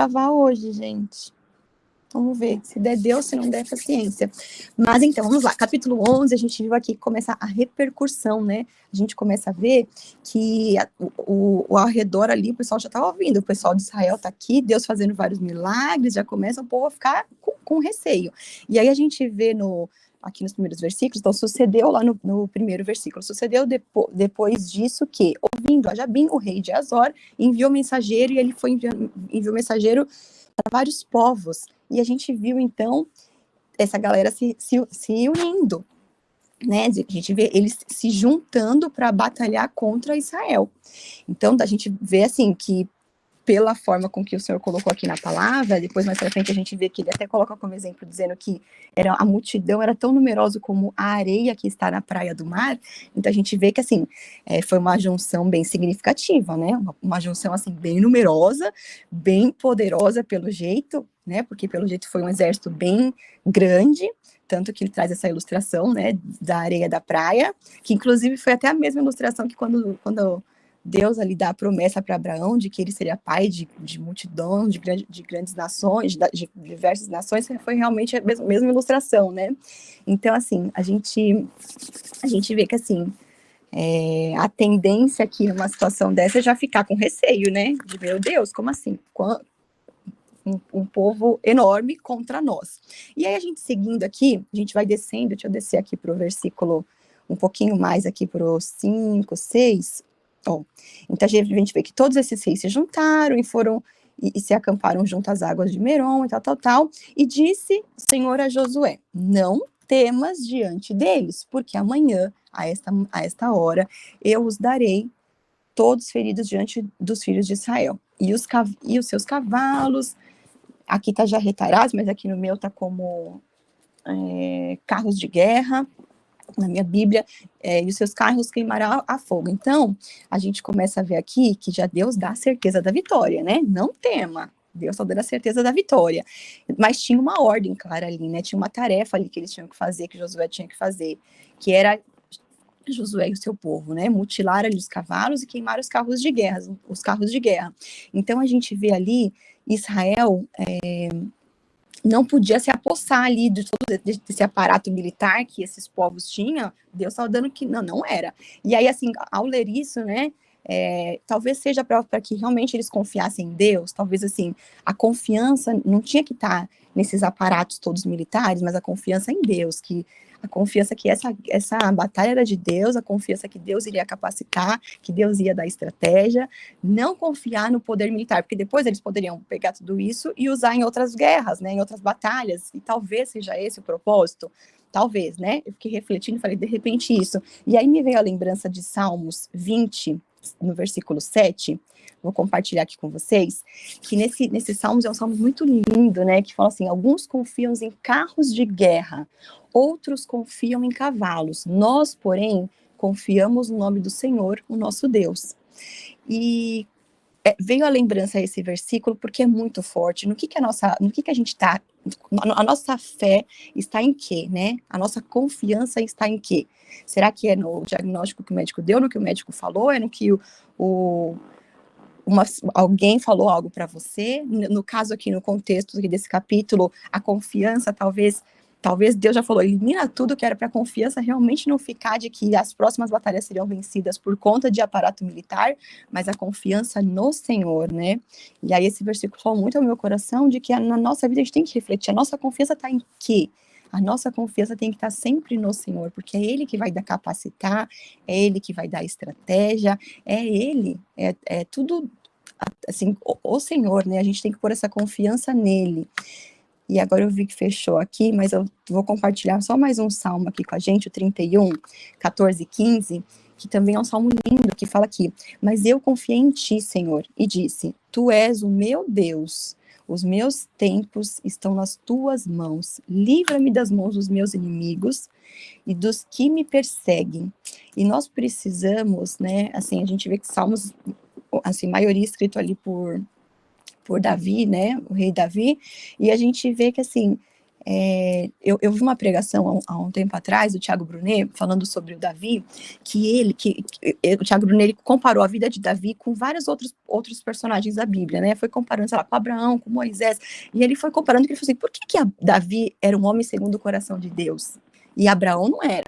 gravar hoje, gente. Vamos ver, se der Deus, se não der paciência. Mas então, vamos lá, capítulo 11, a gente viu aqui começar a repercussão, né? A gente começa a ver que o ao redor ali, o pessoal já estava ouvindo, o pessoal de Israel está aqui, Deus fazendo vários milagres, já começa o povo a ficar com receio. E aí a gente vê aqui nos primeiros versículos, então sucedeu lá no primeiro versículo, sucedeu depois disso que, ouvindo a Jabim, o rei de Azor, enviou mensageiro, e ele enviou mensageiro para vários povos. E a gente viu, então, essa galera se unindo, né? A gente vê eles se juntando para batalhar contra Israel. Então, a gente vê, assim, que pela forma com que o Senhor colocou aqui na palavra, depois mais para frente a gente vê que ele até coloca como exemplo, dizendo que a multidão era tão numerosa como a areia que está na praia do mar. Então a gente vê que, assim, foi uma junção bem significativa, né? Uma junção, assim, bem numerosa, bem poderosa pelo jeito, né? Porque pelo jeito foi um exército bem grande, tanto que ele traz essa ilustração, né, da areia da praia, que inclusive foi até a mesma ilustração que quando Deus ali dá a promessa para Abraão de que ele seria pai de multidão, de grandes nações, de diversas nações, foi realmente a mesma ilustração, né? Então, assim, a gente vê que, assim, a tendência aqui numa situação dessa é já ficar com receio, né? De, meu Deus, como assim? Um povo enorme contra nós. E aí a gente seguindo aqui, a gente vai descendo, deixa eu descer aqui para o versículo um pouquinho mais aqui para o 5, 6... Então a gente vê que todos esses reis se juntaram e se acamparam junto às águas de Merom e tal, e disse o Senhor a Josué, não temas diante deles, porque amanhã, a esta hora, eu os darei todos feridos diante dos filhos de Israel, e os seus cavalos, aqui está já retalhados, mas aqui no meu está como carros de guerra, na minha Bíblia, e os seus carros queimarão a fogo. Então, a gente começa a ver aqui que já Deus dá a certeza da vitória, né? Não tema, Deus só dá a certeza da vitória. Mas tinha uma ordem clara ali, né? Tinha uma tarefa ali que eles tinham que fazer, que Josué tinha que fazer, que era Josué e o seu povo, né? Mutilar ali os cavalos e queimar os carros de guerra. Então, a gente vê ali Israel não podia se apossar ali de todo esse aparato militar que esses povos tinham. Deus estava dando que não era. E aí, assim, ao ler isso, né, talvez seja para que realmente eles confiassem em Deus, talvez, assim, a confiança não tinha que estar nesses aparatos todos militares, mas a confiança em Deus, a confiança que essa batalha era de Deus, a confiança que Deus iria capacitar, que Deus ia dar estratégia, não confiar no poder militar, porque depois eles poderiam pegar tudo isso e usar em outras guerras, né, em outras batalhas, e talvez seja esse o propósito, talvez, né, eu fiquei refletindo e falei, de repente isso, e aí me veio a lembrança de Salmos 20, no versículo 7, vou compartilhar aqui com vocês, que nesse Salmos é um Salmo muito lindo, né, que fala assim, alguns confiam em carros de guerra, outros confiam em cavalos, nós, porém, confiamos no nome do Senhor, o nosso Deus. E veio a lembrança esse versículo porque é muito forte. No que a gente está, a nossa fé está em quê, né? A nossa confiança está em quê? Será que é no diagnóstico que o médico deu, no que o médico falou, é no que alguém falou algo para você? No caso aqui, no contexto aqui desse capítulo, a confiança talvez Deus já falou, elimina tudo que era para a confiança realmente não ficar de que as próximas batalhas seriam vencidas por conta de aparato militar, mas a confiança no Senhor, né? E aí esse versículo falou muito ao meu coração de que na nossa vida a gente tem que refletir, a nossa confiança está em quê? A nossa confiança tem que estar sempre no Senhor, porque é Ele que vai dar capacitar, é Ele que vai dar estratégia, é Ele, é tudo, assim, o Senhor, né? A gente tem que pôr essa confiança nele. E agora eu vi que fechou aqui, mas eu vou compartilhar só mais um salmo aqui com a gente, o 31, 14 e 15, que também é um salmo lindo, que fala aqui, mas eu confiei em ti, Senhor, e disse, tu és o meu Deus, os meus tempos estão nas tuas mãos, livra-me das mãos dos meus inimigos e dos que me perseguem. E nós precisamos, né, assim, a gente vê que salmos, assim, maioria escrito ali por Davi, né, o rei Davi, e a gente vê que, assim, Eu vi uma pregação há um tempo atrás, do Thiago Brunet, falando sobre o Davi, que o Thiago Brunet comparou a vida de Davi com vários outros personagens da Bíblia, né? Foi comparando, sei lá, com Abraão, com Moisés, e ele foi comparando, que ele falou assim, por que Davi era um homem segundo o coração de Deus? E Abraão não era.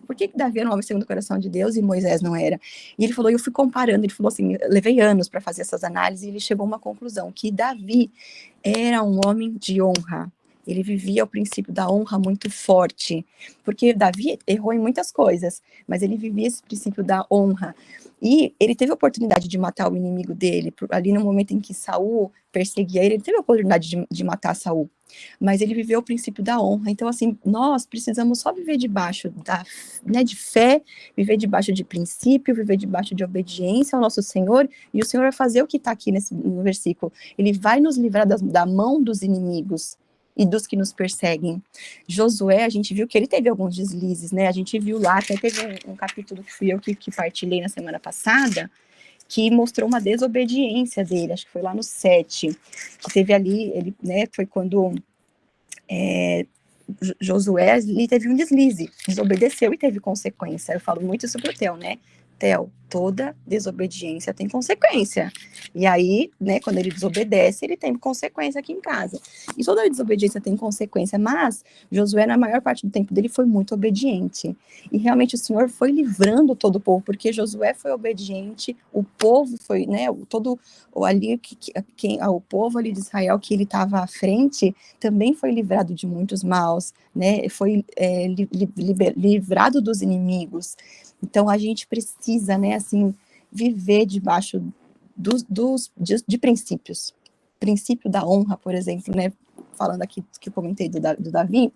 Por que Davi era um homem segundo o coração de Deus e Moisés não era? E ele falou, eu fui comparando, ele falou assim, levei anos para fazer essas análises, e ele chegou a uma conclusão, que Davi era um homem de honra. Ele vivia o princípio da honra muito forte, porque Davi errou em muitas coisas, mas ele vivia esse princípio da honra. E ele teve a oportunidade de matar o inimigo dele, ali no momento em que Saul perseguia ele teve a oportunidade de matar Saul, mas ele viveu o princípio da honra. Então, assim, nós precisamos só viver debaixo de fé, viver debaixo de princípio, viver debaixo de obediência ao nosso Senhor, e o Senhor vai fazer o que está aqui no versículo. Ele vai nos livrar da mão dos inimigos e dos que nos perseguem. Josué, a gente viu que ele teve alguns deslizes, né? A gente viu lá, até teve um capítulo que fui eu que partilhei na semana passada, que mostrou uma desobediência dele, acho que foi lá no 7, que teve ali, ele, né, foi quando Josué, ele teve um deslize, desobedeceu e teve consequência. Eu falo muito isso pro Theo, né? Theo, toda desobediência tem consequência. E aí, né, quando ele desobedece, ele tem consequência aqui em casa. E toda desobediência tem consequência, mas Josué, na maior parte do tempo dele, foi muito obediente. E realmente o Senhor foi livrando todo o povo, porque Josué foi obediente, o povo foi, né, todo ali, o povo ali de Israel, que ele estava à frente, também foi livrado de muitos maus, né, foi livrado dos inimigos. Então, a gente precisa, né, assim, viver debaixo de princípios. Princípio da honra, por exemplo, né, falando aqui que eu comentei do Davi,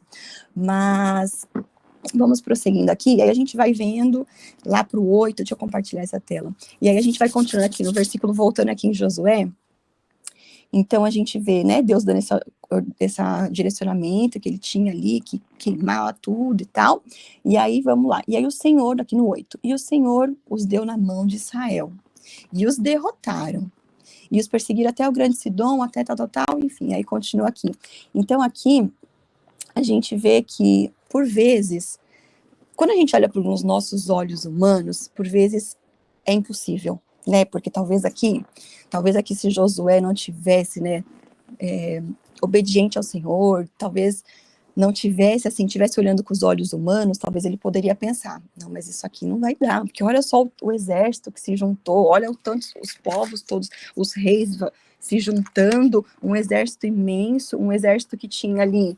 mas vamos prosseguindo aqui, e aí a gente vai vendo lá para o 8, deixa eu compartilhar essa tela, e aí a gente vai continuando aqui no versículo, voltando aqui em Josué. Então, a gente vê, né, Deus dando esse direcionamento que ele tinha ali, que queimava tudo e tal. E aí, vamos lá. E aí, o Senhor, aqui no 8, e o Senhor os deu na mão de Israel, e os derrotaram, e os perseguiram até o grande Sidom, até tal, enfim, aí continua aqui. Então, aqui, a gente vê que, por vezes, quando a gente olha para os nossos olhos humanos, por vezes é impossível, né? Porque talvez aqui se Josué não tivesse, né, obediente ao Senhor, talvez não tivesse, assim, tivesse olhando com os olhos humanos, talvez ele poderia pensar, não, mas isso aqui não vai dar, porque olha só o exército que se juntou, olha o tanto, os povos todos, os reis se juntando, um exército imenso, um exército que tinha ali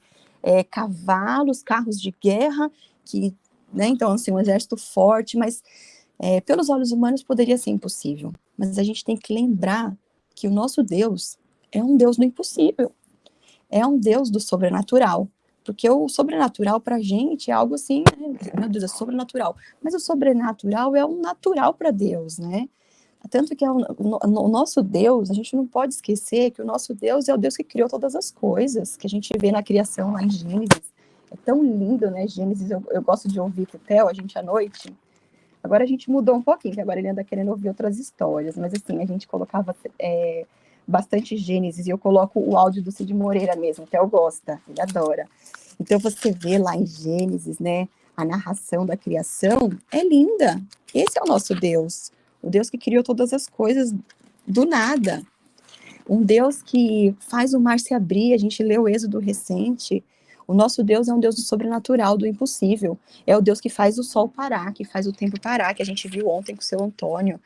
cavalos, carros de guerra, que, né, então, assim, um exército forte, mas pelos olhos humanos poderia ser impossível, mas a gente tem que lembrar que o nosso Deus é um Deus do impossível, é um Deus do sobrenatural, porque o sobrenatural para a gente é algo assim, né? Meu Deus, é sobrenatural, mas o sobrenatural é um natural para Deus, né? Tanto que o nosso Deus, a gente não pode esquecer que o nosso Deus é o Deus que criou todas as coisas, que a gente vê na criação lá em Gênesis. É tão lindo, né, Gênesis, eu gosto de ouvir com o Theo, a gente à noite. Agora a gente mudou um pouquinho, que agora ele anda querendo ouvir outras histórias, mas assim, a gente colocava bastante Gênesis, e eu coloco o áudio do Cid Moreira mesmo, que eu gosta, ele adora. Então você vê lá em Gênesis, né, a narração da criação é linda. Esse é o nosso Deus, o Deus que criou todas as coisas do nada. Um Deus que faz o mar se abrir, a gente leu o Êxodo recente. O nosso Deus é um Deus do sobrenatural, do impossível. É o Deus que faz o sol parar, que faz o tempo parar, que a gente viu ontem com o seu Antônio.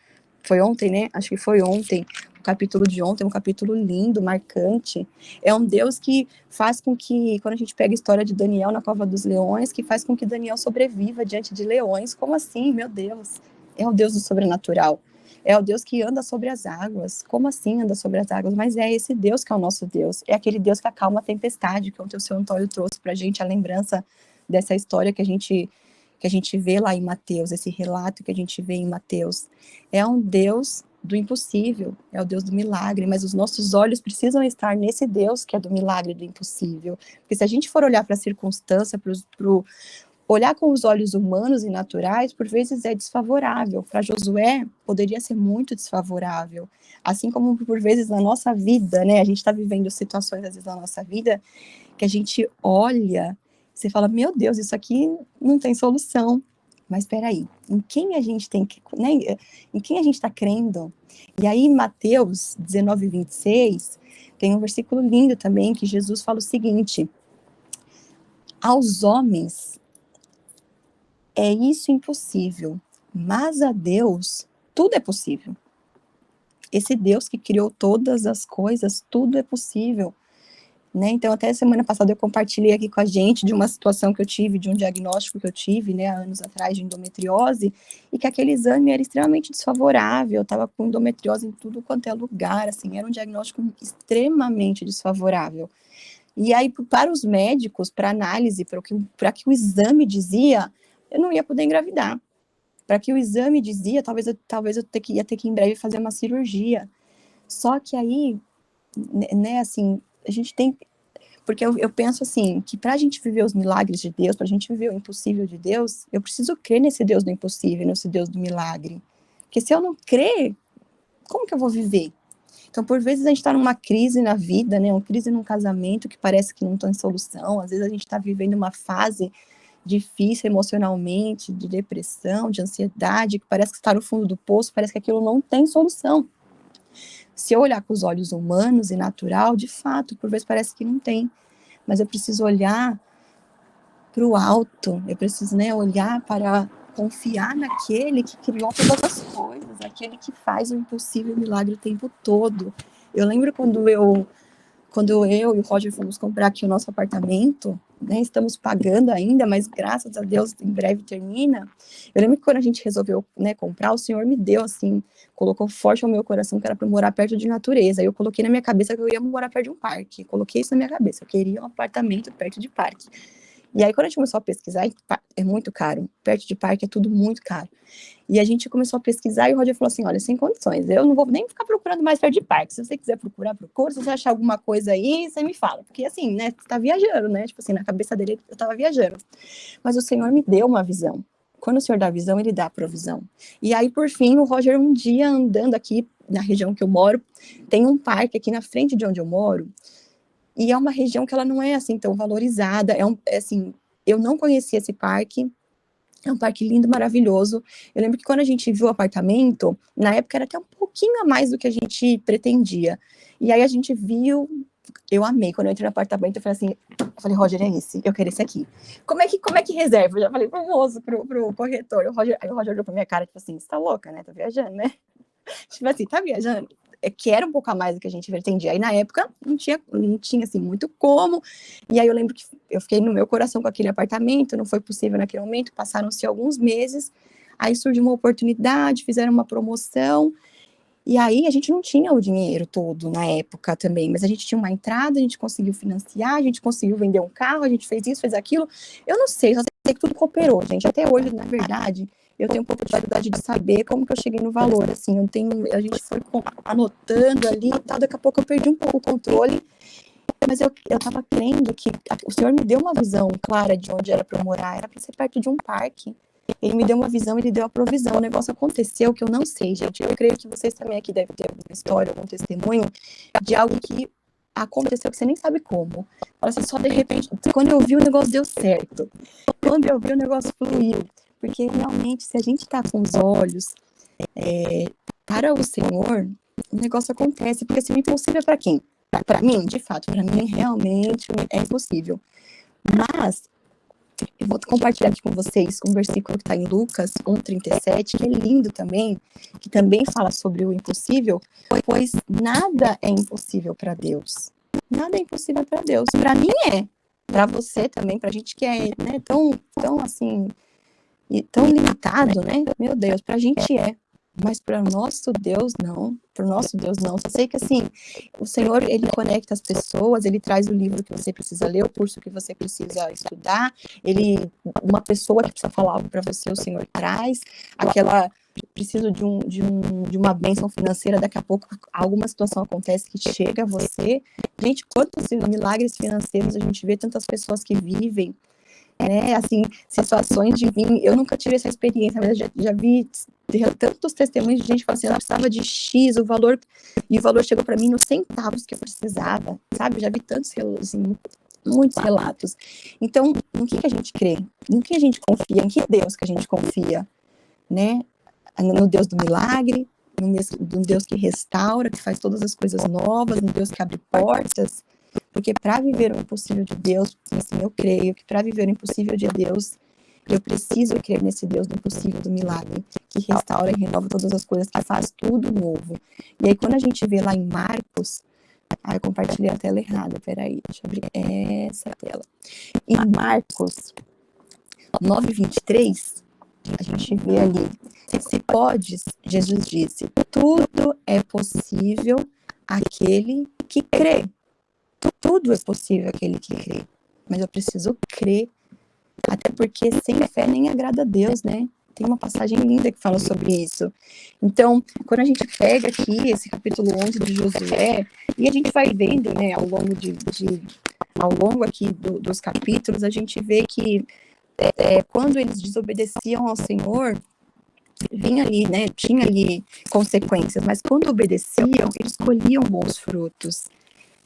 Foi ontem, né? Acho que foi ontem. O capítulo de ontem é um capítulo lindo, marcante. É um Deus que faz com que, quando a gente pega a história de Daniel na cova dos leões, que faz com que Daniel sobreviva diante de leões. Como assim? Meu Deus. É o Deus do sobrenatural. É o Deus que anda sobre as águas. Como assim anda sobre as águas? Mas é esse Deus que é o nosso Deus. É aquele Deus que acalma a tempestade, que o seu Antônio trouxe para a gente a lembrança dessa história que a gente vê lá em Mateus, esse relato que a gente vê em Mateus. É um Deus do impossível, é o Deus do milagre, mas os nossos olhos precisam estar nesse Deus que é do milagre, do impossível. Porque se a gente for olhar para a circunstância, olhar com os olhos humanos e naturais, por vezes é desfavorável. Para Josué, poderia ser muito desfavorável. Assim como, por vezes, na nossa vida, né? A gente está vivendo situações, às vezes, na nossa vida, que a gente olha, você fala, meu Deus, isso aqui não tem solução. Mas espera aí, em quem a gente tem que, né? Em quem a gente está crendo? E aí, Mateus 19, 26, tem um versículo lindo também, que Jesus fala o seguinte: aos homens é isso impossível, mas a Deus tudo é possível. Esse Deus que criou todas as coisas, tudo é possível. Né? Então, até semana passada eu compartilhei aqui com a gente de uma situação que eu tive, de um diagnóstico que eu tive, né, há anos atrás, de endometriose, e que aquele exame era extremamente desfavorável, eu estava com endometriose em tudo quanto é lugar, assim, era um diagnóstico extremamente desfavorável. E aí, para os médicos, para análise, para que o exame dizia, eu não ia poder engravidar. Para que o exame dizia, talvez eu ia ter que em breve fazer uma cirurgia. Só que aí, né, assim, a gente tem... Porque eu penso assim, que para a gente viver os milagres de Deus, para a gente viver o impossível de Deus, eu preciso crer nesse Deus do impossível, nesse Deus do milagre. Porque se eu não crer, como que eu vou viver? Então, por vezes, a gente está numa crise na vida, né? Uma crise num casamento que parece que não tem solução. Às vezes, a gente está vivendo uma fase difícil emocionalmente, de depressão, de ansiedade, que parece que está no fundo do poço, parece que aquilo não tem solução. Se eu olhar com os olhos humanos e natural, de fato, por vezes parece que não tem. Mas eu preciso olhar para o alto, eu preciso, né, olhar para confiar naquele que criou todas as coisas, aquele que faz o impossível milagre o tempo todo. Eu lembro quando eu e o Roger fomos comprar aqui o nosso apartamento, né, estamos pagando ainda, mas graças a Deus em breve termina. Eu lembro que quando a gente resolveu, né, comprar, o Senhor me deu, assim, colocou forte ao meu coração que era para morar perto de natureza. Eu coloquei na minha cabeça que eu ia morar perto de um parque, coloquei isso na minha cabeça, eu queria um apartamento perto de parque. E aí, quando a gente começou a pesquisar, é muito caro. Perto de parque é tudo muito caro. E a gente começou a pesquisar e o Roger falou assim, olha, sem condições, eu não vou nem ficar procurando mais perto de parque. Se você quiser procurar, procura. Se você achar alguma coisa aí, você me fala. Porque assim, né, você tá viajando, né? Tipo assim, na cabeça dele, eu tava viajando. Mas o Senhor me deu uma visão. Quando o Senhor dá visão, Ele dá provisão. E aí, por fim, o Roger, um dia andando aqui na região que eu moro, tem um parque aqui na frente de onde eu moro, e é uma região que ela não é assim tão valorizada, assim, eu não conhecia esse parque, é um parque lindo, maravilhoso. Eu lembro que quando a gente viu o apartamento, na época era até um pouquinho a mais do que a gente pretendia. E aí a gente viu, eu amei. Quando eu entrei no apartamento, eu falei, Roger, é esse, eu quero esse aqui. Como é que reserva? Eu já falei pro moço, pro corretor. Aí o Roger olhou pra minha cara, tipo assim, você tá louca, né? Tá viajando, né? Tipo assim, tá viajando? Que era um pouco a mais do que a gente pretendia. Aí, na época, não tinha assim, muito como. E aí, eu lembro que eu fiquei no meu coração com aquele apartamento, não foi possível naquele momento, passaram-se alguns meses, aí surgiu uma oportunidade, fizeram uma promoção, e aí a gente não tinha o dinheiro todo na época também, mas a gente tinha uma entrada, a gente conseguiu financiar, a gente conseguiu vender um carro, a gente fez isso, fez aquilo. Eu não sei, só sei que tudo cooperou, gente. Até hoje, na verdade, eu tenho um pouco de dificuldade de saber como que eu cheguei no valor, assim, a gente foi anotando ali e tal, daqui a pouco eu perdi um pouco o controle, mas eu tava crendo que o Senhor me deu uma visão clara de onde era para eu morar, era para ser perto de um parque. Ele me deu uma visão, ele deu a provisão. O negócio aconteceu que eu não sei, gente. Eu creio que vocês também aqui devem ter alguma história, algum testemunho de algo que aconteceu que você nem sabe como. Fala assim, só de repente, quando eu vi o negócio deu certo. Quando eu vi o negócio fluiu. Porque realmente, se a gente tá com os olhos para o Senhor, o negócio acontece. Porque assim, o impossível é para quem? Para mim, de fato, para mim realmente é impossível. Mas eu vou compartilhar aqui com vocês um versículo que está em Lucas 1,37, que é lindo também, que também fala sobre o impossível, pois nada é impossível para Deus. Nada é impossível para Deus. Para mim é. Para você também, para a gente que é, né, tão assim, tão limitado, né? Meu Deus, para a gente é. Mas para o nosso Deus, não. Para o nosso Deus, não. Só sei que, assim, o Senhor, Ele conecta as pessoas, Ele traz o livro que você precisa ler, o curso que você precisa estudar, uma pessoa que precisa falar algo para você, o Senhor traz, preciso de uma bênção financeira, daqui a pouco alguma situação acontece que chega a você. Gente, quantos milagres financeiros a gente vê, tantas pessoas que vivem né? Assim, situações de vir, eu nunca tive essa experiência, mas eu já vi tantos testemunhos de gente que fala assim, ela precisava de X, e o valor chegou para mim nos centavos que eu precisava, sabe? Eu já vi tantos, assim, muitos relatos. Então, no que a gente crê? No que a gente confia? Em que Deus que a gente confia, né? No Deus do milagre, no Deus que restaura, que faz todas as coisas novas, no Deus que abre portas, porque para viver o impossível de Deus, assim, eu creio que para viver o impossível de Deus, eu preciso crer nesse Deus do impossível, do milagre, que restaura e renova todas as coisas, que faz tudo novo. E aí, quando a gente vê lá em Marcos, eu compartilhei a tela errada, peraí, deixa eu abrir essa tela. Em Marcos 9:23, a gente vê ali, se podes, Jesus disse, tudo é possível àquele que crê. Tudo é possível àquele que crê. Mas eu preciso crer, até porque sem fé nem agrada a Deus, né? Tem uma passagem linda que fala sobre isso. Então, quando a gente pega aqui esse capítulo 11 de Josué, e a gente vai vendo, né, ao longo aqui dos capítulos, a gente vê que quando eles desobedeciam ao Senhor, vinha ali, né, tinha ali consequências, mas quando obedeciam, eles colhiam bons frutos,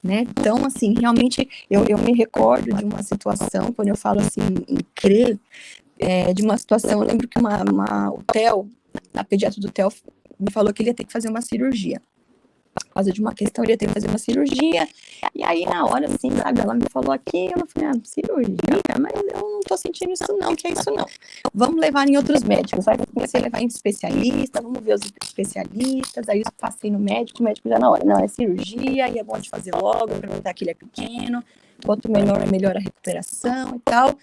né? Então, assim, realmente, eu me recordo de uma situação, quando eu falo assim, em crer, de uma situação, eu lembro que o Theo, a pediatra do Theo, me falou que ele ia ter que fazer uma cirurgia. Por causa de uma questão, ele ia ter que fazer uma cirurgia, e aí na hora, assim, sabe, ela me falou aquilo, eu falei, cirurgia, mas eu não tô sentindo isso não, que é isso não. Vamos levar em outros médicos, aí eu comecei a levar em especialista, vamos ver os especialistas, aí eu passei no médico, o médico já na hora, não, é cirurgia, e é bom de fazer logo, aproveitar que ele é pequeno, quanto menor, melhor a recuperação e tal,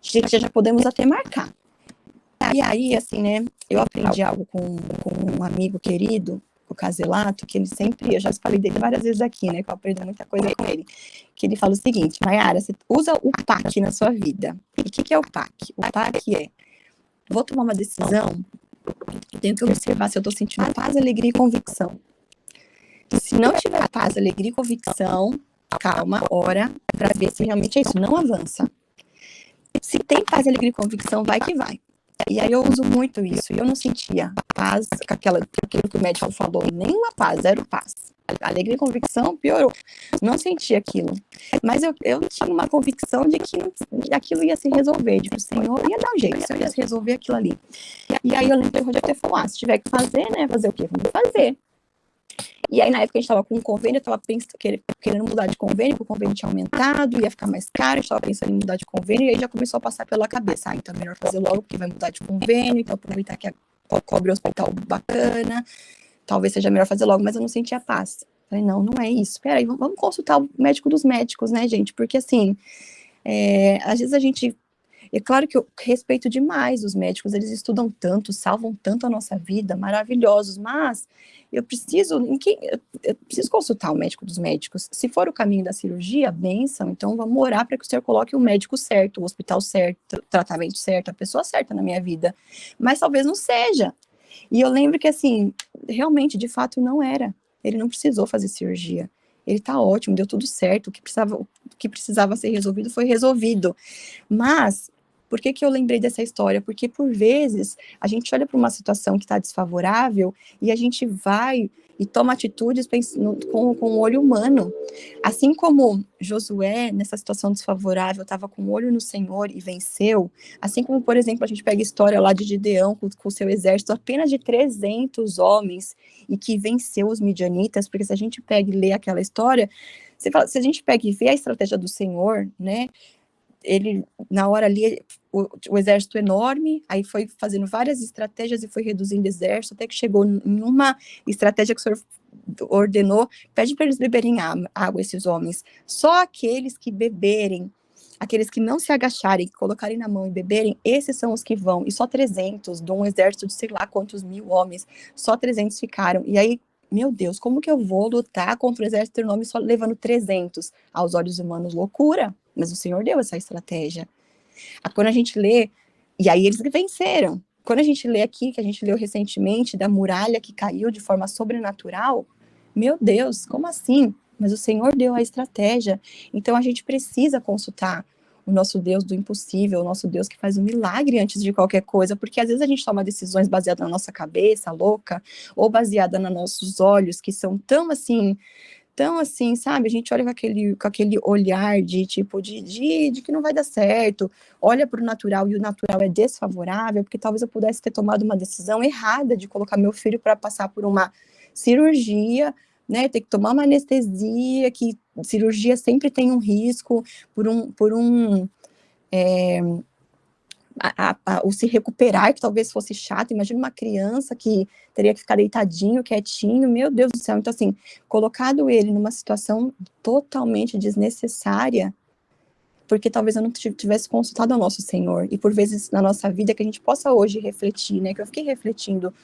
gente, já podemos até marcar. E aí, assim, né, eu aprendi algo com um amigo querido, o Caselato, que ele sempre, eu já falei dele várias vezes aqui, né, que eu aprendi muita coisa com ele, que ele fala o seguinte, Mayara, você usa o PAC na sua vida. E o que é o PAC? O PAC é, vou tomar uma decisão, eu tenho que observar se eu tô sentindo paz, alegria e convicção. Se não tiver paz, alegria e convicção, calma, ora, para ver se realmente é isso, não avança. Se tem paz, alegria e convicção, vai que vai. E aí eu uso muito isso, e eu não sentia paz, aquilo que o médico falou, nenhuma paz, zero paz. Alegria e convicção piorou, não sentia aquilo. Mas eu tinha uma convicção de que aquilo ia se resolver, de que o Senhor ia dar um jeito, o Senhor ia resolver aquilo ali. E aí eu lembro que o Rogério falou, se tiver que fazer, né, fazer o quê? Vamos fazer. E aí, na época, a gente estava com um convênio, eu estava querendo mudar de convênio, porque o convênio tinha aumentado, ia ficar mais caro, a gente estava pensando em mudar de convênio, e aí já começou a passar pela cabeça, então é melhor fazer logo, porque vai mudar de convênio, então aproveitar que cobre o hospital bacana, talvez seja melhor fazer logo, mas eu não sentia paz. Falei, não é isso, peraí, vamos consultar o médico dos médicos, né, gente, porque assim, às vezes a gente... É claro que eu respeito demais os médicos, eles estudam tanto, salvam tanto a nossa vida, maravilhosos, mas eu preciso consultar o médico dos médicos. Se for o caminho da cirurgia, bênção, então vamos orar para que o Senhor coloque o médico certo, o hospital certo, o tratamento certo, a pessoa certa na minha vida. Mas talvez não seja. E eu lembro que, assim, realmente, de fato, não era. Ele não precisou fazer cirurgia. Ele tá ótimo, deu tudo certo, o que precisava ser resolvido foi resolvido. Mas... por que eu lembrei dessa história? Porque, por vezes, a gente olha para uma situação que está desfavorável e a gente vai e toma atitudes com o olho humano. Assim como Josué, nessa situação desfavorável, estava com o olho no Senhor e venceu, assim como, por exemplo, a gente pega a história lá de Gideão com o seu exército apenas de 300 homens e que venceu os midianitas, porque se a gente pega e lê aquela história, se a gente pega e vê a estratégia do Senhor, né, ele, na hora ali, o exército enorme, aí foi fazendo várias estratégias e foi reduzindo o exército, até que chegou em uma estratégia que o Senhor ordenou, pede para eles beberem água, esses homens. Só aqueles que beberem, aqueles que não se agacharem, colocarem na mão e beberem, esses são os que vão. E só 300, de um exército de sei lá quantos mil homens, só 300 ficaram. E aí, meu Deus, como que eu vou lutar contra o exército enorme só levando 300? Aos olhos humanos, loucura. Mas o Senhor deu essa estratégia. Quando a gente lê, e aí eles venceram. Quando a gente lê aqui, que a gente leu recentemente, da muralha que caiu de forma sobrenatural, meu Deus, como assim? Mas o Senhor deu a estratégia. Então a gente precisa consultar o o nosso Deus do impossível, o nosso Deus que faz um milagre antes de qualquer coisa, porque às vezes a gente toma decisões baseadas na nossa cabeça louca, ou baseada nos nossos olhos, que são tão assim, sabe? A gente olha com aquele olhar de tipo, de que não vai dar certo, olha para o natural e o natural é desfavorável, porque talvez eu pudesse ter tomado uma decisão errada de colocar meu filho para passar por uma cirurgia, né? Ter que tomar uma anestesia, que cirurgia sempre tem um risco, o se recuperar, que talvez fosse chato. Imagina uma criança que teria que ficar deitadinho, quietinho, meu Deus do céu. Então, assim, colocado ele numa situação totalmente desnecessária, porque talvez eu não tivesse consultado ao nosso Senhor, e por vezes na nossa vida que a gente possa hoje refletir, né, que eu fiquei refletindo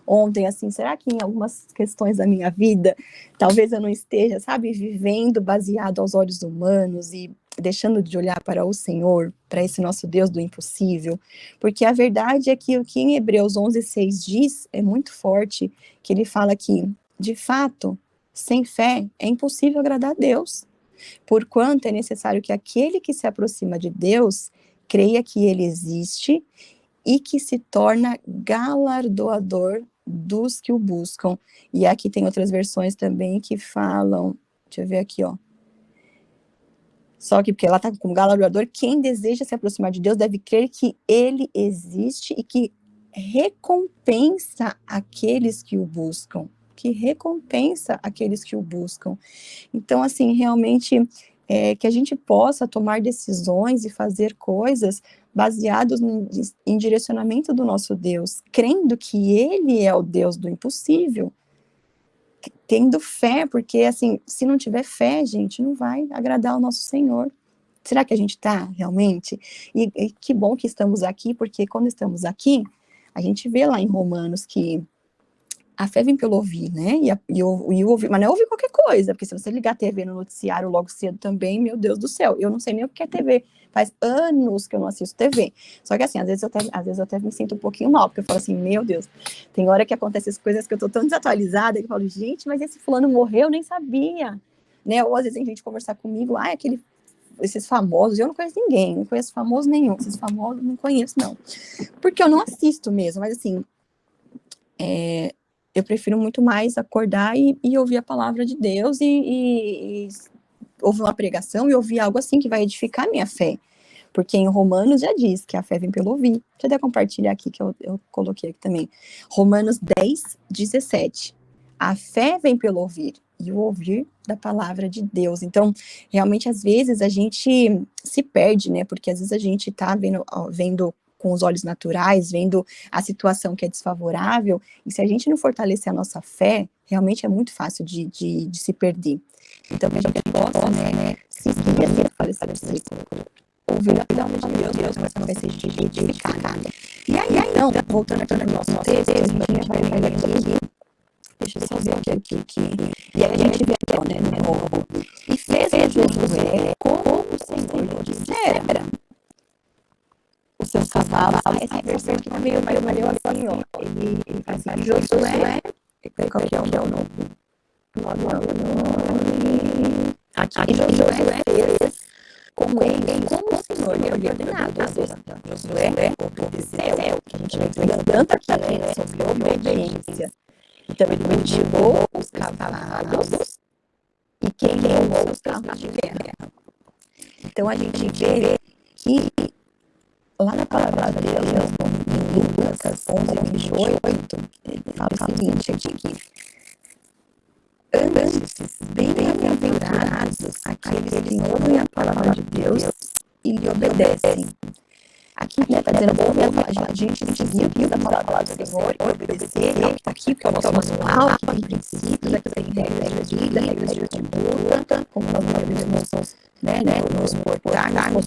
ontem, assim, será que em algumas questões da minha vida, talvez eu não esteja, sabe, vivendo baseado aos olhos humanos e deixando de olhar para o Senhor, para esse nosso Deus do impossível, porque a verdade é que o que em Hebreus 11:6 diz é muito forte, que ele fala que, de fato, sem fé é impossível agradar a Deus, porquanto é necessário que aquele que se aproxima de Deus creia que ele existe e que se torna galardoador dos que o buscam. E aqui tem outras versões também que falam, deixa eu ver aqui, ó. Só que porque ela está como galardoador, quem deseja se aproximar de Deus deve crer que ele existe e que recompensa aqueles que o buscam. Que recompensa aqueles que o buscam. Então, assim, realmente, que a gente possa tomar decisões e fazer coisas baseados em direcionamento do nosso Deus, crendo que Ele é o Deus do impossível, tendo fé, porque, assim, se não tiver fé, gente, não vai agradar ao nosso Senhor. Será que a gente está, realmente? E que bom que estamos aqui, porque quando estamos aqui, a gente vê lá em Romanos que a fé vem pelo ouvir, né? E ouvir, mas não é ouvir qualquer coisa, porque se você ligar a TV no noticiário logo cedo também, meu Deus do céu, eu não sei nem o que é TV. Faz anos que eu não assisto TV. Só que assim, às vezes eu até me sinto um pouquinho mal, porque eu falo assim, meu Deus, tem hora que acontecem as coisas que eu tô tão desatualizada, que eu falo, gente, mas esse fulano morreu, eu nem sabia. Né? Ou às vezes tem gente conversar comigo, esses famosos, eu não conheço ninguém, não conheço famoso nenhum, esses famosos não conheço, não. Porque eu não assisto mesmo, mas assim, eu prefiro muito mais acordar e ouvir a palavra de Deus e ouvir uma pregação e ouvir algo assim que vai edificar a minha fé. Porque em Romanos já diz que a fé vem pelo ouvir. Deixa eu até compartilhar aqui, que eu coloquei aqui também. Romanos 10:17. A fé vem pelo ouvir, e o ouvir da palavra de Deus. Então, realmente, às vezes, a gente se perde, né? Porque às vezes a gente tá vendo com os olhos naturais, vendo a situação que é desfavorável, e se a gente não fortalecer a nossa fé, realmente é muito fácil de se perder. Então, que a gente possa, né, seguir assim, eu falei, sabe, ouvir a palavra de Deus, mas nossa fé seja edificada. E aí, então, voltando aqui no nosso texto, a gente vai ler aqui, deixa eu só ver aqui, e aí a gente vê aqui, ó, né, no novo, e fez Josué como o Senhor lhe dissera. Os seus cavalos, essa versão aqui tá meio assim, ó, ele faz assim, Josué, qual que é o nome? Aqui Josué fez como o Senhor lhe havia ordenado, ou seja, Josué obedeceu, que a gente vai vendo tanto aqui, né, sobre obediência. Então ele motivou os cavalos e queimou os carros de guerra. Então a gente vê que lá na palavra de Deus, em Lucas 11:28, ele fala o seguinte aqui: antes, bem-aventurados aqueles que ouvem a palavra de Deus e lhe obedecem. Aqui, né, tá dizendo, a gente seguir a palavra do Senhor e obedecer ao que tá aqui, porque é o nosso manual, que tem princípios, que tem regras de vida, regras de conduta, como nós devemos nos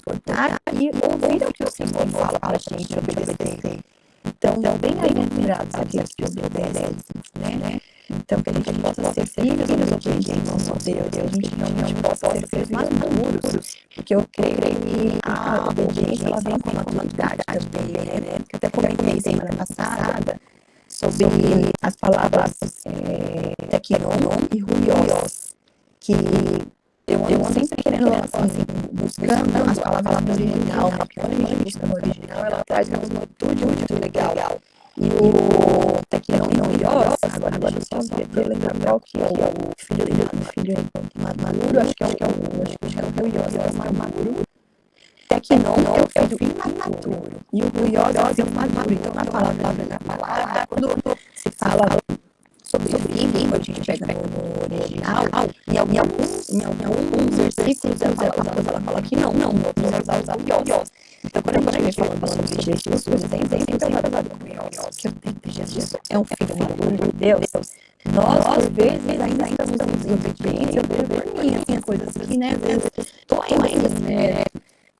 portar, e ouvir o que o Senhor fala para a gente obedecer. Então, bem-aventurados aqueles que obedecem, né? Então, que a gente possa ser filhos obedientes ao nosso Deus, que a gente realmente possa ser filhos maduros, porque eu creio que a obediência, ela vem com a maturidade também, né? Que eu até comentei semana passada sobre as palavras tequinon e ruios, que eu ando sempre querendo, assim, buscando as palavras no original, né? Porque quando a gente busca no original, ela traz uma atitude muito legal. E o Tequion, agora deixa eu só lembrar qual que é o filho maduro, acho que é o Ruiós, é o maduro. Tequion é o filho imaturo. E o Ruiós é o maduro. Então, na palavra, quando se fala sobre livro, quando a gente pega no original, em alguns versículos ela fala que não, outros ela usa Ruiós. Então, quando a gente vem falando sobre Jesus, por exemplo, sempre ela usar Ruiós, que eu tenho que Jesus é um filho maduro de Deus. Nós, às vezes, ainda estamos em obediência por mim, assim, coisas que, né, às vezes, estou ainda, né,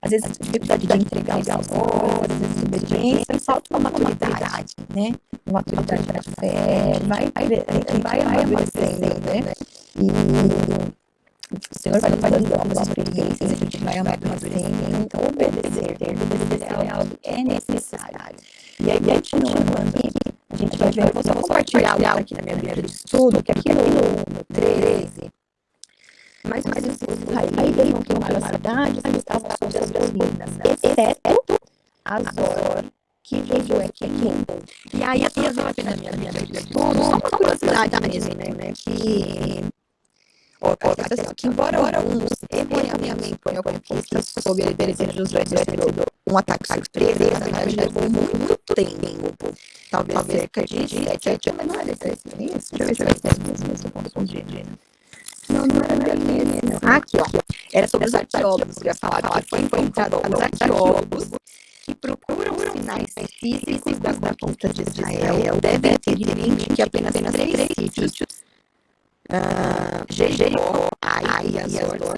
às vezes, a dificuldade de entregar os amor, às vezes, obediência, e falta uma maturidade, né? Uma maturidade da fé, vai amadurecendo, né? E o Senhor vai nos dando novas experiências, a gente vai amadurecendo, então obedecer é necessário. E aí, continuando aqui, a gente vai ver, eu vou só compartilhar aqui na minha Bíblia de estudo, que aqui no 13, mas os israelitas não tomaram a cidade, eles estavam sob as ruínas, exceto Azor, que Josué queimou. E aí, eu vou aqui na minha Bíblia de estudo, só uma curiosidade mesmo, né, que embora alguns erroneamente ponham a conquista sob a liderança de Josué um ataque surpresa, na verdade levou muito tempo, talvez cerca de 7 anos, mas não era isso? Deixa eu ver se é mesmo, se eu confundi. Não era bem esse, não. Aqui, ó, era sobre os arqueólogos, eu ia falar que foi encontrado os arqueólogos que procuram sinais físicos das conquistas de Israel, devem ter em mente que apenas 3 sítios, Jericó, Ai e Azor, são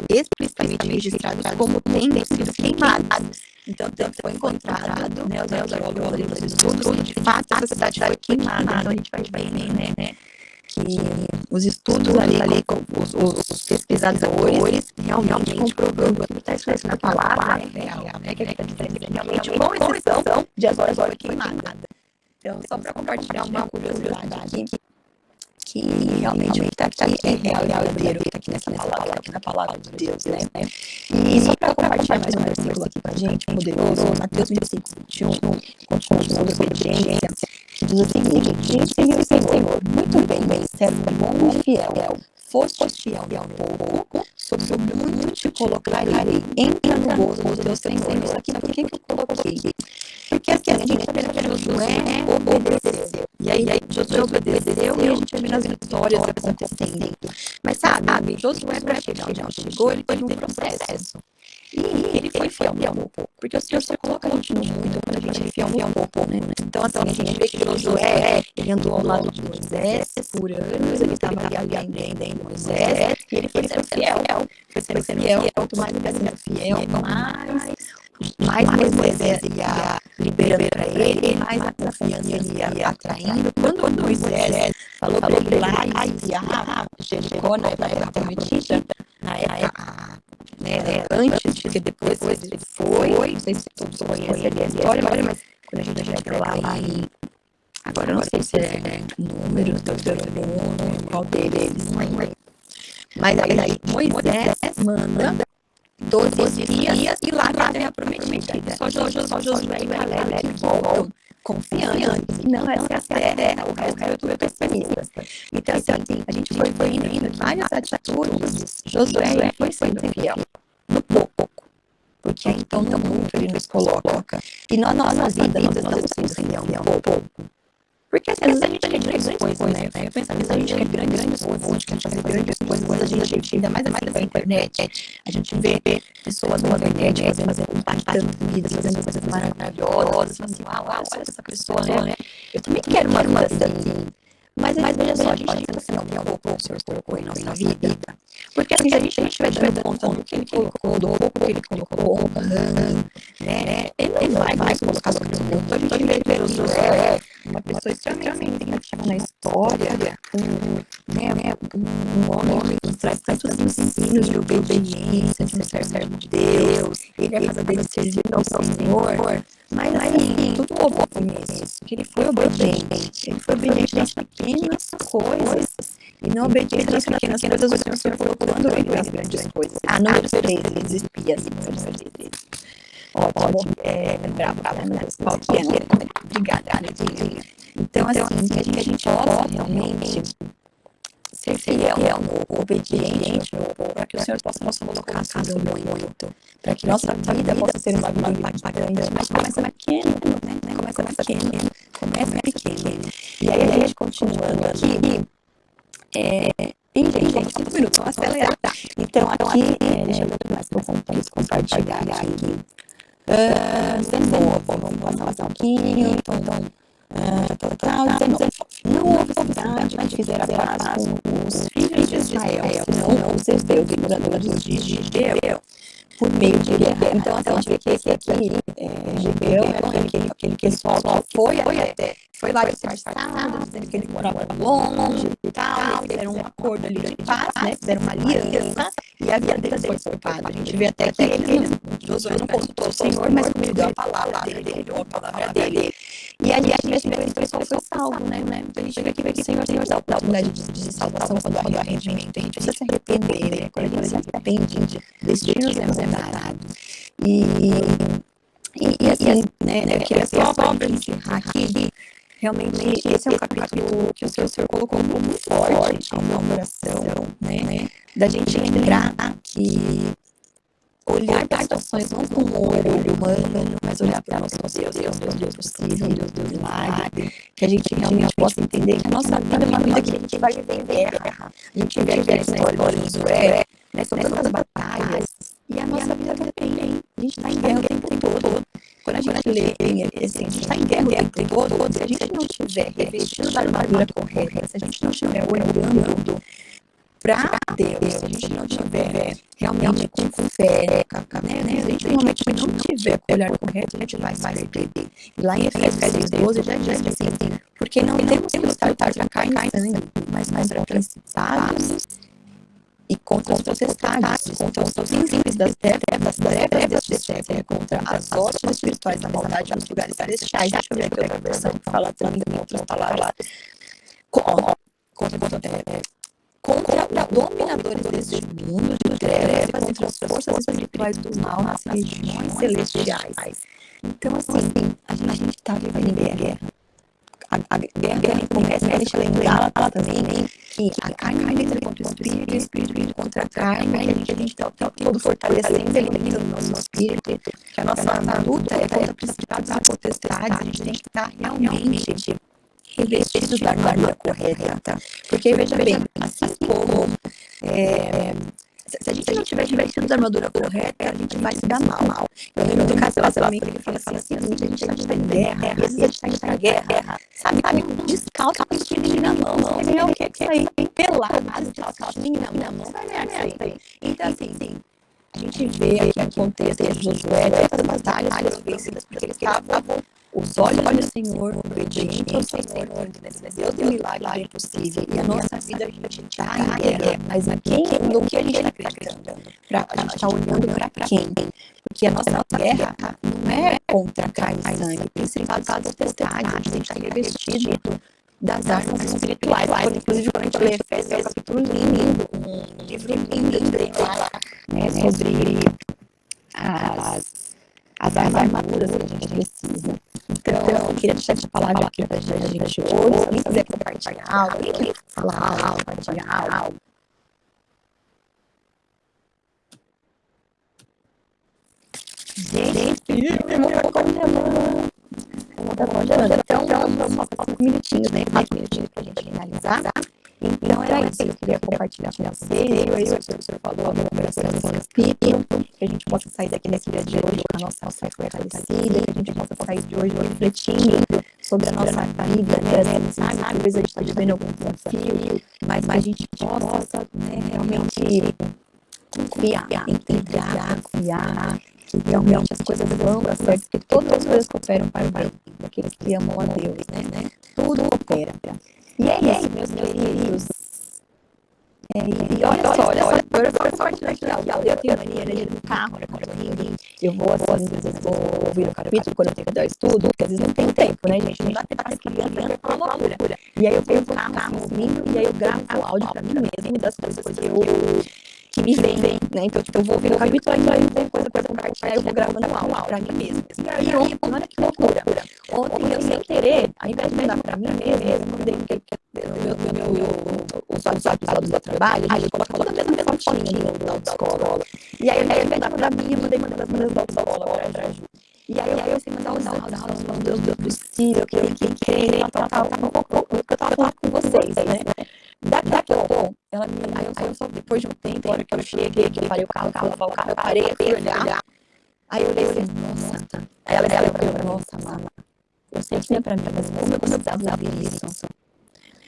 explicitamente registrados como tendo sido queimados. Então, foi encontrado, né, os arqueólogos estudos, que de fato essa cidade foi queimada. Então, a gente vai ver, né, que os estudos ali com os pesquisadores realmente comprovando que está escrito na palavra é real, né, que ele está dizendo que realmente, com exceção de Azor foi queimada. Então, só para compartilhar uma curiosidade aqui, que realmente o que está aqui é real e verdadeiro, que está aqui nessa palavra, aqui na palavra de Deus, né? E só para compartilhar mais um versículo aqui com a gente, poderoso, Mateus 25, 21, continua sobre obediência, que diz o seguinte: disse-lhe o Senhor, muito bem, servo bom e fiel, foste fiel ao pouco, sobre o muito te colocarei, entra no gozo do teu Senhor. Isso aqui, por que eu coloquei? Porque assim, a gente vê que Josué obedeceu. E aí Josué obedeceu e a gente vê as vitórias acontecendo. Mas sabe, Josué, para chegar onde ele chegou, ele teve um processo. E ele foi fiel ao pouco. Porque o Senhor coloca a gente no muito quando a gente é fiel ao pouco, né? Então, assim, a gente vê que Josué, ele andou ao lado de Moisés por anos, ele estava ali aprendendo Moisés, e ele foi sendo fiel. Foi sendo fiel, quanto mais ele ia sendo fiel, mais Moisés ia liberando para ele, mais a confiança ele ia atraindo. Quando Moisés falou para ele lá espiar Jericó na época prometida, na época, né, antes, porque depois ele foi, não sei se todos conhecem ali a história, mas quando a gente chega lá em, agora eu não sei se é Números, Deuteronômio, qual deles, não lembro. Mas aí Moisés manda 12 dias e lá vem a prometida. Só Josué e Caleb que voltam confiantes, que não essa é a terra, o resto é tudo pessimista. Então, assim, a gente foi vendo várias atitudes, Josué foi sendo fiel no pouco, porque então no muito ele nos coloca. E na nossa vida nós estamos sendo fiel no pouco. Porque às vezes a gente quer grandes coisas, né? Eu penso, às vezes a gente quer grandes coisas, a gente quer fazer grandes coisas, às vezes a gente, ainda mais na internet, a gente vê pessoas na internet impactando vidas, fazendo coisas maravilhosas, assim, uau, olha essa pessoa, né? Eu também quero uma vida assim. Mas veja só, a gente tem que fiel ao pouco que o Senhor colocou em nossa vida. Porque assim, se a gente não estiver dando conta do que Ele colocou, do pouco que Ele colocou, né? Ele não vai colocar sobre o mundo. A gente vê Josué, uma pessoa extremamente significativa na história, um homem que nos traz tantos ensinos de obediência, de ser servo de Deus, ele é a casa dele servindo ao Senhor. Mas assim, tudo houve com isso, que ele foi obediente nas pequenas coisas. E não obediência nas pequenas coisas, o Senhor foi colocando ele nas grandes coisas. Número 3, eles espias. Ótimo, bravo, meu Deus, qual que é? Obrigada, Aleluia. Então, assim, que a gente possa realmente ser fiel, obediente, para que o Senhor possa nos colocar sobre muito, para que nossa vida possa ser uma vida impactante, mas começa pequeno, né? Começa pequeno. E aí a gente continuando aqui, gente, só um minuto, vamos acelerar. Então, aqui, deixa eu ver o que mais que eu posso compartilhar aqui. De novo, vamos passar um pouquinho, então, não houve cidade que fizera paz com os filhos de Israel, senão os seus moradores de Gibeão, por meio de guerra. Então, a gente vê que esse aqui, Gibeão, era aquele pessoal que foi lá disfarçado, dizendo que ele morava longe e tal, eles fizeram um acordo ali de paz, né, fizeram uma aliança, e a vida deles foi poupada. A gente vê até que Josué não consultou o Senhor, mas como ele deu a palavra dele, deu a palavra dele. E aí a gente vê que esse pessoal foi salvo, né? Então a gente vê que o Senhor dá a oportunidade de salvação quando há arrependimento. A gente precisa se arrepender, né? Quando a gente se arrepende, destinos é mudado. E assim, né? Eu queria só para encerrar aqui. Realmente, esse é um capítulo que o Senhor colocou como forte ao meu coração, né? Da gente lembrar que olhar para as situações não com um olho humano, mas olhar para o nosso Deus, Deus possível, Deus milagre, que a gente realmente possa entender que a nossa vida é uma vida que a gente vai viver em guerra. A gente vê aqui a história de Josué, né? São tantas batalhas, e a nossa vida também. A gente está em guerra o tempo todo. Quando a gente lê, assim, a gente está em guerra o tempo todo, se a gente não estiver revestindo da armadura correta, se a gente não estiver olhando para Deus, se a gente não tiver realmente com fé, né? Se a gente realmente não tiver com o olhar correto, a gente vai se perder. E lá em Efésios 6:12 já diz assim, porque não temos que lutar contra carne e sangue, mas contra principados e contra os potestades, contra os príncipes das trevas deste século, contra as hostes espirituais da maldade nos lugares celestiais. Deixa eu ver aqui outra versão que fala também em outras palavras. Contra os dominadores deste mundo de trevas, entre as forças espirituais do mal nas regiões celestiais. Então, assim, a gente está vivendo em guerra. A guerra também começa, a gente lembrar também que a carne luta contra o espírito contra a carne, que a gente está o tempo todo fortalecendo, alimentando o nosso espírito, que a nossa luta é contra principados e potestades. A gente tem que estar realmente revestidos da armadura correta, porque veja bem, assim como se a gente não tiver revestido da armadura correta, a gente vai se dar mal. Eu lembro do caso lá, ele fala assim, a gente está em guerra, às vezes a gente está em guerra, sabe, descalço, com o estilingue na mão, você é o que é sair pelado, descalço, estilingue na mão, vai assim. Então, assim, a gente vê aqui o contexto de Josué, tantas batalhas foram vencidas, porque eles estavam os olhos do Senhor, obedientes ao Senhor, Deus do milagre é possível. E a nossa vida, a gente está em guerra, mas a quem, no que a gente está acreditando? A gente está olhando para quem? Porque a nossa guerra não é contra carne e sangue, principalmente potestades, a gente está revestido das armas espirituais. Inclusive, quando a gente lê Efésios, é um capítulo lindo, um livro lindo, tem lá, né, sobre as armaduras que a gente precisa. Então, eu queria deixar essa palavra aqui para a gente hoje. Se alguém quiser compartilhar algo, alguém quer falar algo, compartilhar algo. Gente, eu vou colocar minha mão. Então, vamos passar 5 minutinhos, né? 4 minutinhos para a gente finalizar. Então, era isso que eu queria compartilhar com vocês. O senhor falou no coração do Espírito, que a gente possa sair daqui nesse dia de hoje com a nossa fé fortalecida, que a gente possa sair de hoje refletindo sobre a nossa vida, né? Sabe, talvez a gente está vivendo algum desafio, mas a gente possa, né, realmente confiar, confiar que realmente as coisas vão dar certo, porque todas as coisas cooperam para o bem daqueles que amam a Deus, né? Tudo coopera. E é isso, meus queridos. E olha só, eu compartilhar aqui algo. Eu tenho mania de ir no carro, quando eu tô indo, eu vou assim, às vezes vou ouvir o capítulo quando eu tenho que dar estudo, porque às vezes não tem tempo, né, gente? Não dá tempo para as crianças, é uma loucura. E aí eu venho no carro assim, ouvindo, e aí eu gravo o áudio pra mim mesmo das coisas que me vem, né? Então, tipo, eu vou ouvir o capítulo, aí não tem coisa pra compartilhar, eu vou gravando o áudio pra mim mesmo. E aí, olha que loucura. Ontem eu, sem querer, ao invés de mandar pra mim mesmo, eu mandei os áudios do trabalho, a gente coloca toda a mesma fotinha da autoescola. E aí, ao invés de mandar pra mim, eu mandei das minhas da autoescola pra Ju. E aí eu comecei a mandar os áudios, falando, Deus do possível, que eu queria, tal, um pouco, porque eu tava falando com vocês, né? Daqui a pouco, aí eu só depois de um tempo, a hora que eu cheguei, que eu parei o carro, eu parei, eu fui olhar, aí eu olhei assim, nossa, aí ela falou, nossa, mama, eu sei que nem é pra mim, mas como eu precisava ouvir isso?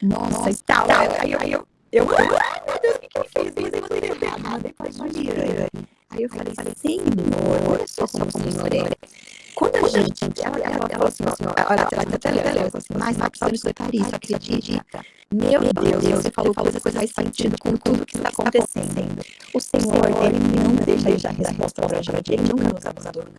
Nossa, e tal, aí ai meu Deus, o que eu fiz? Mas eu mandei errado, mandei pra Juliana. Aí eu falei, Senhor, olha só como o Senhor é. Quando a gente, ela falou assim, ela até leu, assim, mas não precisa escutar isso, acredite. Meu Deus, você falou coisa que faz sentido com tudo que está acontecendo. O Senhor, Ele não deixa a resposta pra gente, Ele nunca nos abandona.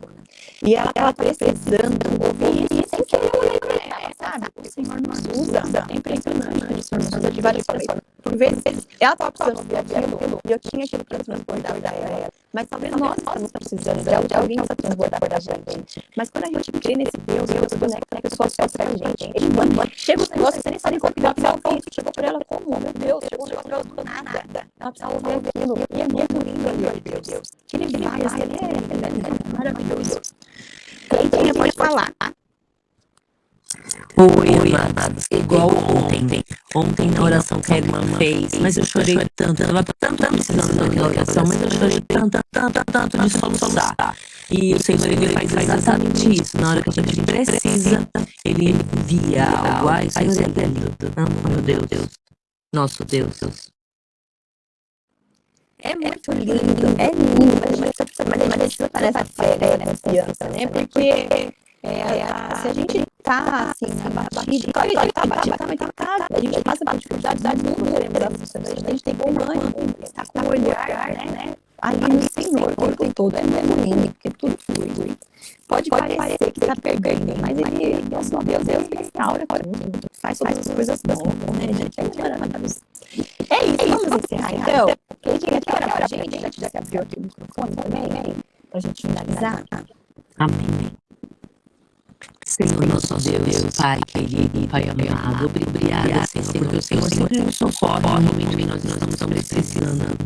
E ela tá precisando ouvir isso sem querer olhar pra ela, sabe? O Senhor nos usa, é impressionante, o Senhor nos usa de várias formas. Por vezes, ela tava precisando ouvir aquilo, e eu tinha aquilo pra transbordar da ela. Mas talvez nós estamos precisando de alguém que possa transbordar da gente. Mas quando a gente crê nesse Deus conecta a pessoa só pra gente. Ele manda, chega os negócios, você nem sabe qual que ela precisa ouvir. Chegou pra ela como? Meu Deus, chegou um negócio pra ela do nada. Ela precisa ouvir aquilo. E é muito lindo ali, ó, Deus. Que ele vai, ele é maravilhoso. Cleitinha, pode falar. Oi, amados, igual ontem. Ontem na oração que a irmã fez, mas eu chorei tanto, eu tava tanto precisando daquela oração, mas eu chorei tanto de soluçar. E o Senhor, Ele faz exatamente isso. Na hora que a gente precisa, Ele envia algo. Ai, o Senhor é lindo. Meu Deus. Nosso Deus. É muito lindo, é lindo, mas precisa estar nessa fé, nessa confiança, né? Porque se a gente tá assim, abatido, claro que a gente tá abatido, mas a gente passa por dificuldades, não teremos a funcionar. A gente tem bom ânimo, está com o olhar, né? Ali no Senhor, o tempo todo, é muito lindo, porque tudo flui. Pode parecer que está perdendo, mas Ele, nosso Deus restaura, faz todas as coisas boas, né, gente? É maravilhoso. É isso, vamos encerrar então? Quem quer orar pra gente? Já se abriu aqui o microfone também, pra gente finalizar? Amém. Senhor, nosso Deus, Pai querido, Pai amado, obrigada, Senhor, porque o Senhor sempre nos socorre no momento em que nós estamos precisando.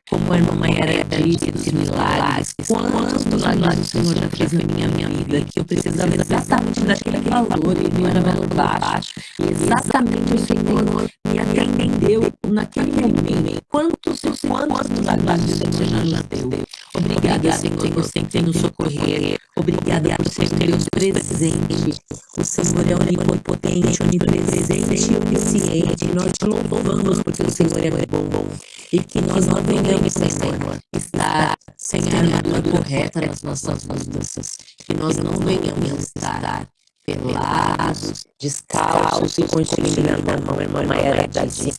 Como a irmã Mayara disse, dos milagres, quantos milagres o Senhor já fez na minha vida, que eu precisava exatamente daquele valor, e não era valor baixo, e exatamente o Senhor me atendeu naquele momento. Quantos milagres o Senhor já deu. Obrigada, Senhor, por sempre nos socorrer. Obrigada por ser Deus presente. O Senhor é onipotente, onipresente e onisciente. Nós te louvamos porque o Senhor é bom. E que nós não venhamos, Senhor, estar sem a armadura correta nas nossas vidas. Que nós não venhamos estar pelados, descalços e continuando na mão, irmã Mayara disse.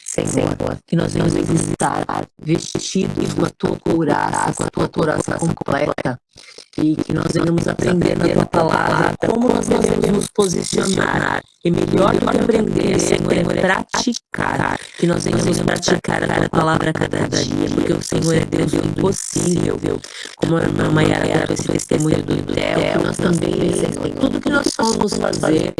Senhor, que nós venhamos estar vestidos com a tua couraça, com a tua couraça completa, e que nós venhamos aprender na tua palavra como nós devemos nos posicionar. E melhor do que aprender, Senhor, é praticar. Que nós venhamos praticar a tua palavra a cada dia, porque o Senhor é Deus do impossível. Como a irmã Mayara contou esse testemunho do Theo, que nós também, Senhor, tudo que nós formos fazer,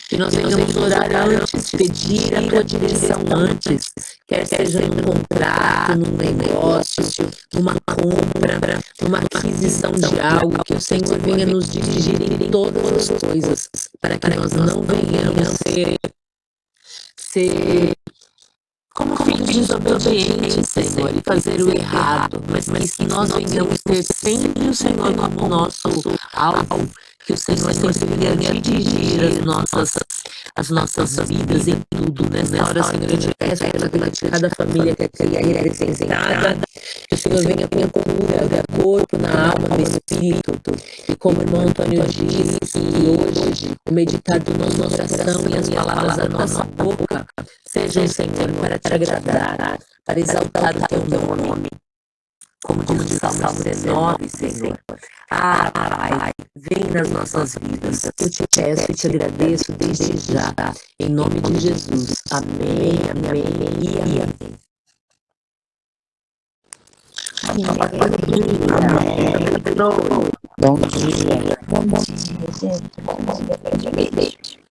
que nós venhamos orar antes, pedir a tua direção antes, quer seja num contrato, num negócio, numa compra, numa aquisição de algo, que o Senhor venha nos dirigir em todas as coisas, para que nós não venhamos ser como filhos desobedientes, Senhor, e fazer o errado, mas que nós venhamos ter sempre o Senhor como nosso alvo, que o Senhor sempre venha dirigir as nossas vidas em tudo. Nessa hora, Senhor, eu te peço pela vida de cada família que aqui é representada, que o Senhor venha com cura no corpo, na alma, no espírito. E como o irmão Antônio disse, que hoje o meditar do nosso coração e as palavras da nossa boca sejam, Senhor, para te agradar, para exaltar o teu nome. Como diz o Salmo 19, Senhor. Pai, vem nas nossas vidas. Eu te peço e te agradeço desde já. Em nome de Jesus. Amém, amém e amém. Bom dia. Bom dia, gente. Bom dia. Grande beijo.